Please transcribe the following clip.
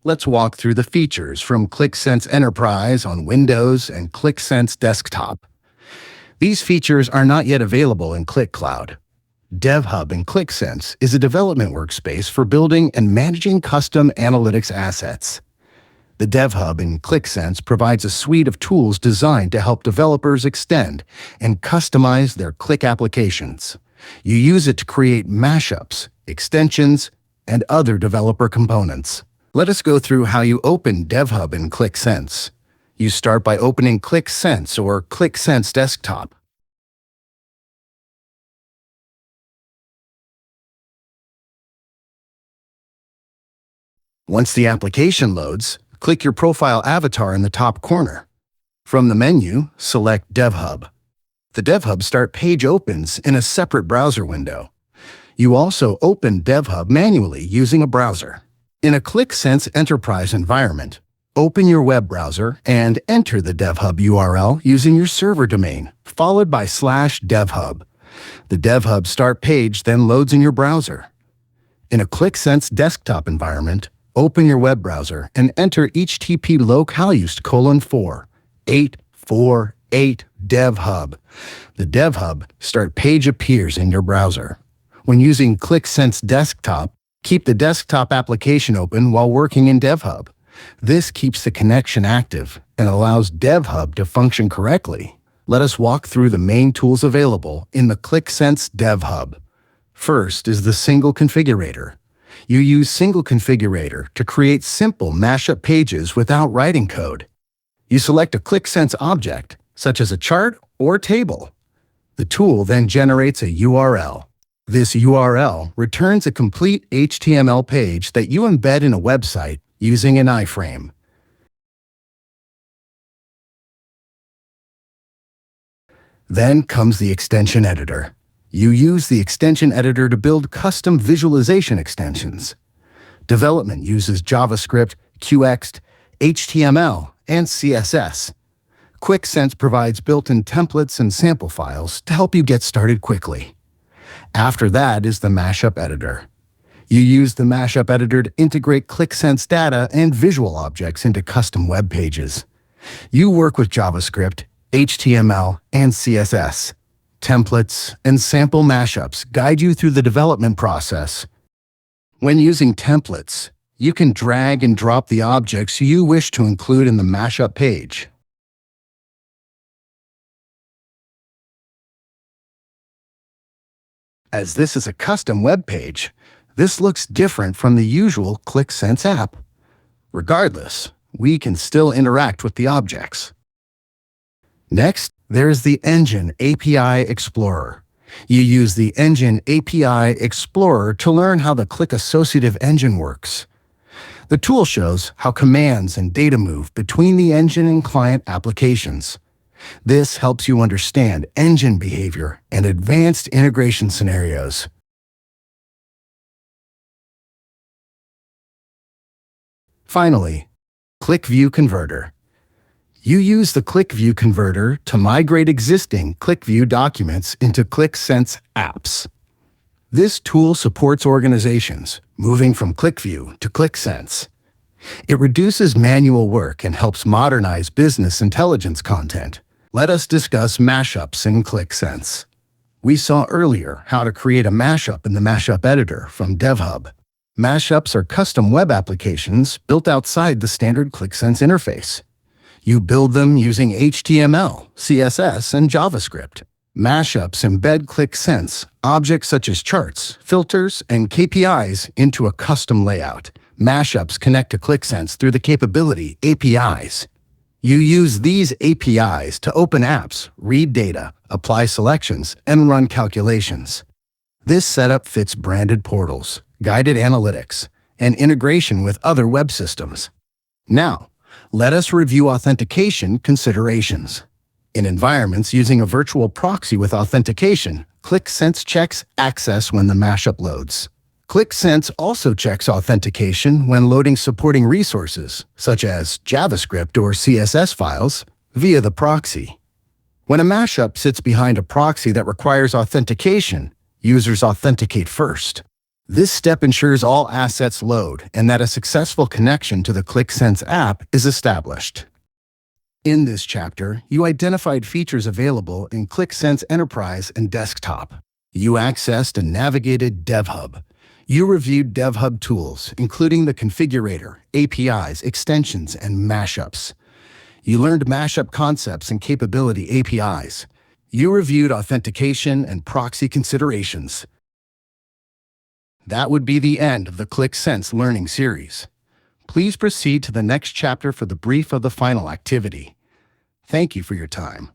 Let's walk through the features from Qlik Sense Enterprise on Windows and Qlik Sense Desktop. These features are not yet available in Qlik Cloud. DevHub in Qlik Sense is a development workspace for building and managing custom analytics assets. The DevHub in Qlik Sense provides a suite of tools designed to help developers extend and customize their Qlik applications. You use it to create mashups, extensions, and other developer components. Let us go through how you open DevHub in Qlik Sense. You start by opening Qlik Sense or Qlik Sense Desktop. Once the application loads, click your profile avatar in the top corner. From the menu, select DevHub. The DevHub Start page opens in a separate browser window. You also open DevHub manually using a browser. In a Qlik Sense Enterprise environment, open your web browser and enter the DevHub URL using your server domain, followed by /devhub. The DevHub Start page then loads in your browser. In a Qlik Sense desktop environment, open your web browser and enter http localhost://848 DevHub. The DevHub Start page appears in your browser. When using Qlik Sense Desktop, keep the desktop application open while working in DevHub. This keeps the connection active and allows DevHub to function correctly. Let us walk through the main tools available in the Qlik Sense DevHub. First is the Single Configurator. You use Single Configurator to create simple mashup pages without writing code. You select a Qlik Sense object, such as a chart or table. The tool then generates a URL. This URL returns a complete HTML page that you embed in a website using an iframe. Then comes the extension editor. You use the extension editor to build custom visualization extensions. Development uses JavaScript, Qlik, HTML, and CSS. Qlik Sense provides built-in templates and sample files to help you get started quickly. After that is the Mashup Editor. You use the Mashup Editor to integrate Qlik Sense data and visual objects into custom web pages. You work with JavaScript, HTML, and CSS. Templates and sample mashups guide you through the development process. When using templates, you can drag and drop the objects you wish to include in the mashup page. As this is a custom web page, this looks different from the usual Qlik Sense app. Regardless, we can still interact with the objects. Next, there is the Engine API Explorer. You use the Engine API Explorer to learn how the Qlik Associative Engine works. The tool shows how commands and data move between the engine and client applications. This helps you understand engine behavior and advanced integration scenarios. Finally, Qlik View Converter. You use the Qlik View Converter to migrate existing Qlik View documents into Qlik Sense apps. This tool supports organizations moving from Qlik View to Qlik Sense. It reduces manual work and helps modernize business intelligence content. Let us discuss mashups in Qlik Sense. We saw earlier how to create a mashup in the Mashup Editor from DevHub. Mashups are custom web applications built outside the standard Qlik Sense interface. You build them using HTML, CSS, and JavaScript. Mashups embed Qlik Sense objects such as charts, filters, and KPIs into a custom layout. Mashups connect to Qlik Sense through the capability APIs. You use these APIs to open apps, read data, apply selections, and run calculations. This setup fits branded portals, guided analytics, and integration with other web systems. Now, let us review authentication considerations. In environments using a virtual proxy with authentication, Qlik Sense checks access when the mashup loads. Qlik Sense also checks authentication when loading supporting resources, such as JavaScript or CSS files, via the proxy. When a mashup sits behind a proxy that requires authentication, users authenticate first. This step ensures all assets load and that a successful connection to the Qlik Sense app is established. In this chapter, you identified features available in Qlik Sense Enterprise and Desktop. You accessed and navigated DevHub. You reviewed DevHub tools, including the configurator, APIs, extensions, and mashups. You learned mashup concepts and capability APIs. You reviewed authentication and proxy considerations. That would be the end of the Qlik Sense learning series. Please proceed to the next chapter for the brief of the final activity. Thank you for your time.